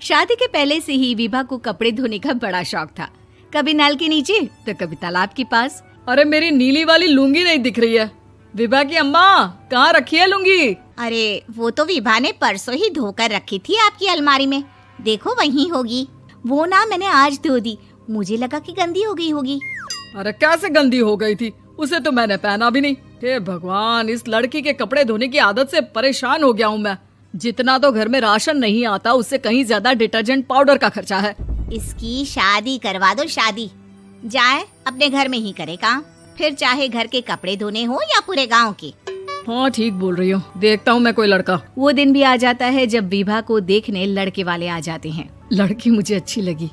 शादी के पहले से ही विभा को कपड़े धोने का बड़ा शौक था। कभी नल के नीचे तो कभी तालाब के पास। अरे मेरी नीली वाली लुंगी नहीं दिख रही है। विभा की अम्मा, कहाँ रखी है लुंगी? अरे वो तो विभा ने परसों ही धोकर रखी थी आपकी अलमारी में, देखो वहीं होगी। वो ना मैंने आज धो दी, मुझे लगा कि गंदी हो गई होगी। अरे कैसे गंदी हो गई थी, उसे तो मैंने पहना भी नहीं। हे भगवान, इस लड़की के कपड़े धोने की आदत से परेशान हो गया हूँ मैं। जितना तो घर में राशन नहीं आता, उससे कहीं ज्यादा डिटर्जेंट पाउडर का खर्चा है। इसकी शादी करवा दो, शादी जाए अपने घर में ही करे काम, फिर चाहे घर के कपड़े धोने हो या पूरे गांव के। हाँ ठीक बोल रही हूँ, देखता हूँ मैं कोई लड़का। वो दिन भी आ जाता है जब विभा को देखने लड़के वाले आ जाते हैं। लड़की मुझे अच्छी लगी।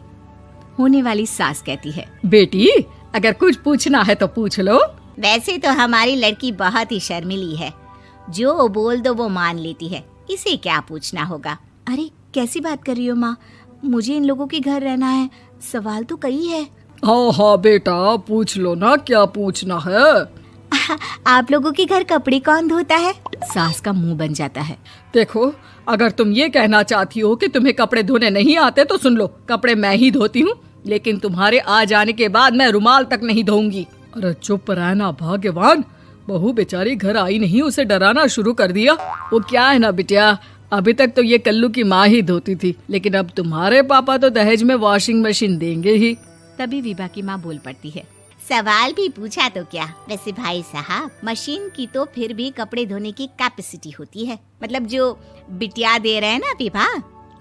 होने वाली सास कहती है, बेटी अगर कुछ पूछना है तो पूछ लो। वैसे तो हमारी लड़की बहुत ही शर्मीली है, जो बोल दो वो मान लेती है, इसे क्या पूछना होगा। अरे कैसी बात कर रही हो माँ, मुझे इन लोगों के घर रहना है, सवाल तो कई है। हाँ हाँ बेटा, पूछ लो ना, क्या पूछना है। आप लोगों के घर कपड़े कौन धोता है? सास का मुंह बन जाता है। देखो, अगर तुम ये कहना चाहती हो कि तुम्हें कपड़े धोने नहीं आते तो सुन लो, कपड़े मैं ही धोती हूँ, लेकिन तुम्हारे आ जाने के बाद मैं रुमाल तक नहीं धोऊंगी। अरे चुप रहना भाग्यवान, बहू बेचारी घर आई नहीं, उसे डराना शुरू कर दिया। वो क्या है ना बिटिया, अभी तक तो ये कल्लू की माँ ही धोती थी, लेकिन अब तुम्हारे पापा तो दहेज में वॉशिंग मशीन देंगे ही। तभी विभा की माँ बोल पड़ती है, सवाल भी पूछा तो क्या। वैसे भाई साहब, मशीन की तो फिर भी कपड़े धोने की कैपेसिटी होती है। मतलब जो बिटिया दे रहे हैं ना विभा,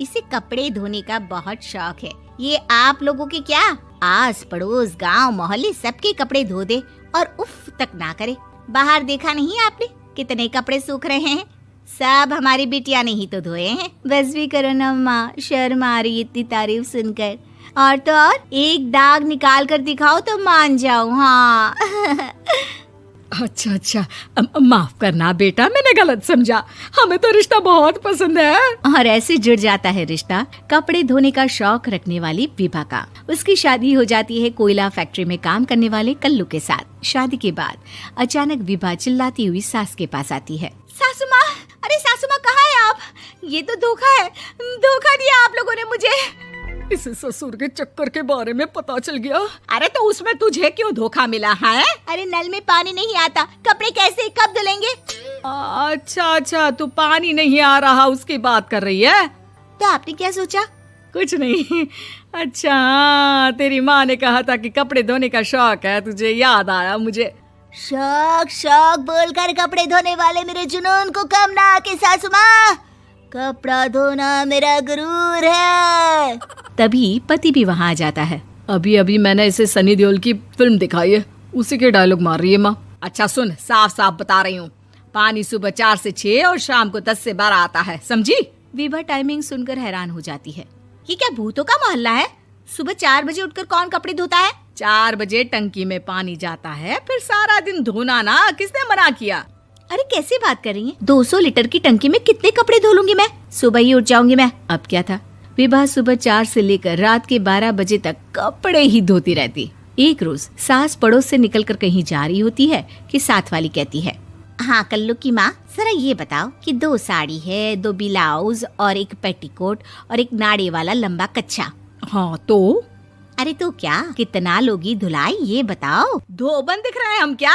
इसे कपड़े धोने का बहुत शौक है। ये आप लोगों के क्या, आस पड़ोस गांव मोहल्ले सबके कपड़े धो दे और उफ तक ना करे। बाहर देखा नहीं आपने कितने कपड़े सूख रहे हैं, सब हमारी बिटिया ने ही तो धोए हैं। बस भी करो ना माँ, शर्म आ रही इतनी तारीफ सुनकर। और तो और एक दाग निकाल कर दिखाओ तो मान जाओ। हाँ अच्छा, माफ करना बेटा, मैंने गलत समझा। हमें तो रिश्ता बहुत पसंद है। और ऐसे जुड़ जाता है रिश्ता कपड़े धोने का शौक रखने वाली विभा का। उसकी शादी हो जाती है कोयला फैक्ट्री में काम करने वाले कल्लू के साथ। शादी के बाद अचानक विभा चिल्लाती हुई सास के पास आती है। सासू माँ, अरे सासू माँ कहाँ है आप? ये तो धोखा है, धोखा दिया आप लोगों ने मुझे। इसे ससुर के चक्कर के बारे में पता चल गया। अरे तो उसमें तुझे क्यों धोखा मिला है? अरे नल में पानी नहीं आता, कपड़े कैसे कब धुलेंगे? अच्छा, तू पानी नहीं आ रहा उसकी बात कर रही है। तो आपने क्या सोचा? कुछ नहीं। अच्छा, तेरी माँ ने कहा था कि कपड़े धोने का शौक है तुझे, याद आया मुझे। शौक बोलकर कपड़े धोने वाले मेरे जुनून को कम ना आके सासू माँ, कपड़ा धोना मेरा गुरूर है। तभी पति भी वहाँ आ जाता है। अभी मैंने इसे सनी देओल की फिल्म दिखाई है, उसी के डायलॉग मार रही है माँ। अच्छा सुन, साफ साफ बता रही हूँ, पानी सुबह 4 से 6 और शाम को 10 से 12 आता है, समझी? विभा टाइमिंग सुनकर हैरान हो जाती है। ये क्या भूतों का मोहल्ला है? सुबह 4 बजे उठकर कौन कपड़े धोता है? 4 बजे टंकी में पानी जाता है, फिर सारा दिन धोना ना, किसने मना किया? अरे कैसी बात कर रही हैं? 200 लीटर की टंकी में कितने कपड़े धो लूंगी मैं, सुबह ही उठ जाऊंगी मैं। अब क्या था, विभा सुबह 4 से लेकर रात के 12 बजे तक कपड़े ही धोती रहती। एक रोज सास पड़ोस से निकलकर कहीं जा रही होती है कि साथ वाली कहती है, हाँ कल्लू की माँ, जरा ये बताओ कि 2 साड़ी है, 2 ब्लाउज और एक पेटीकोट और एक नाड़े वाला लंबा कच्छा। हाँ तो? अरे तो क्या, कितना लोगी धुलाई ये बताओ। धोबन दिख रहे हैं हम क्या?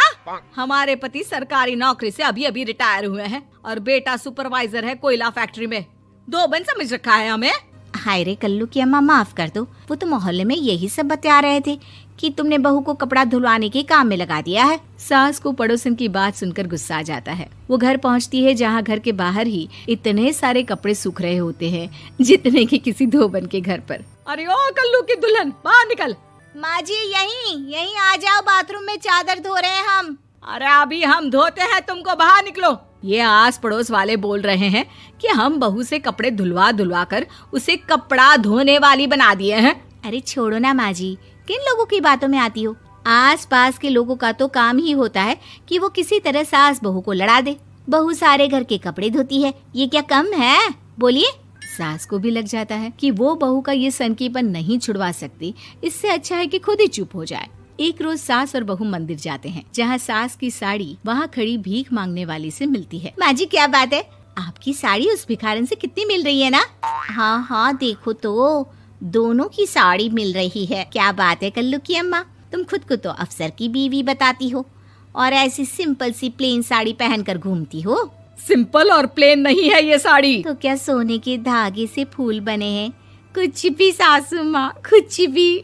हमारे पति सरकारी नौकरी से अभी रिटायर हुए हैं और बेटा सुपरवाइजर है कोयला फैक्ट्री में। धोबन समझ रखा है हमें? हाय रे कल्लू की अम्मा, माफ कर दो, वो तो मोहल्ले में यही सब बता रहे थे कि तुमने बहू को कपड़ा धुलवाने के काम में लगा दिया है। सास को पड़ोसन की बात सुनकर गुस्सा आ जाता है। वो घर पहुंचती है जहां घर के बाहर ही इतने सारे कपड़े सूख रहे होते हैं जितने कि किसी धोबन के घर पर। अरे ओ कल्लू की दुल्हन, बाहर निकल। माँ जी यहीं आ जाओ, बाथरूम में चादर धो रहे हैं हम। अरे अभी हम धोते हैं, तुमको बाहर निकलो। ये आस पड़ोस वाले बोल रहे हैं कि हम बहू से कपड़े धुलवा कर उसे कपड़ा धोने वाली बना दिए हैं। अरे छोड़ो ना माँ जी, किन लोगों की बातों में आती हो? आस पास के लोगों का तो काम ही होता है कि वो किसी तरह सास बहू को लड़ा दे। बहू सारे घर के कपड़े धोती है, ये क्या कम है? बोलिए। सास को भी लग जाता है कि वो बहू का ये सनकीपन नहीं छुड़वा सकती, इससे अच्छा है कि खुद ही चुप हो जाए। एक रोज सास और बहू मंदिर जाते हैं, जहाँ सास की साड़ी वहाँ खड़ी भीख मांगने वाली से मिलती है। माँ जी क्या बात है, आपकी साड़ी उस भिखारन से कितनी मिल रही है ना? हाँ हाँ, देखो तो दोनों की साड़ी मिल रही है। क्या बात है कल्लू की अम्मा, तुम खुद को तो अफसर की बीवी बताती हो और ऐसी सिंपल सी प्लेन साड़ी पहनकर घूमती हो। सिंपल और प्लेन नहीं है ये साड़ी। तो क्या सोने के धागे से फूल बने हैं? कुछ भी सासू माँ, कुछ भी।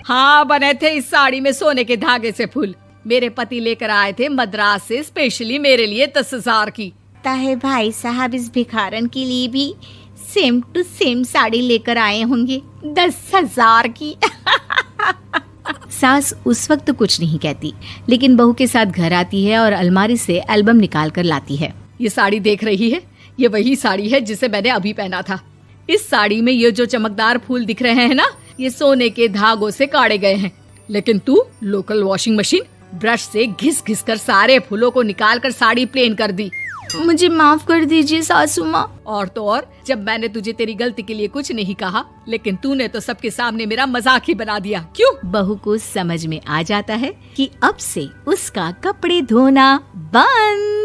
हाँ, बने थे इस साड़ी में सोने के धागे से फूल। मेरे पति लेकर आए थे मद्रास से स्पेशली मेरे लिए 10,000 की। ताहे भाई साहब इस भिखारन के लिए भी सेम टू सेम साड़ी लेकर आए होंगे 10,000 की। सास उस वक्त कुछ नहीं कहती, लेकिन बहू के साथ घर आती है और अलमारी से एल्बम निकाल कर लाती है। ये साड़ी देख रही है, ये वही साड़ी है जिसे मैंने अभी पहना था। इस साड़ी में ये जो चमकदार फूल दिख रहे हैं ना, ये सोने के धागों से काढ़े गए हैं। लेकिन तू लोकल वॉशिंग मशीन ब्रश से घिस घिस कर सारे फूलों को निकाल कर साड़ी प्लेन कर दी। मुझे माफ कर दीजिए सासू माँ। और तो और, जब मैंने तुझे तेरी गलती के लिए कुछ नहीं कहा, लेकिन तूने तो सबके सामने मेरा मजाक ही बना दिया। क्यों? बहू को समझ में आ जाता है कि अब से उसका कपड़े धोना बंद।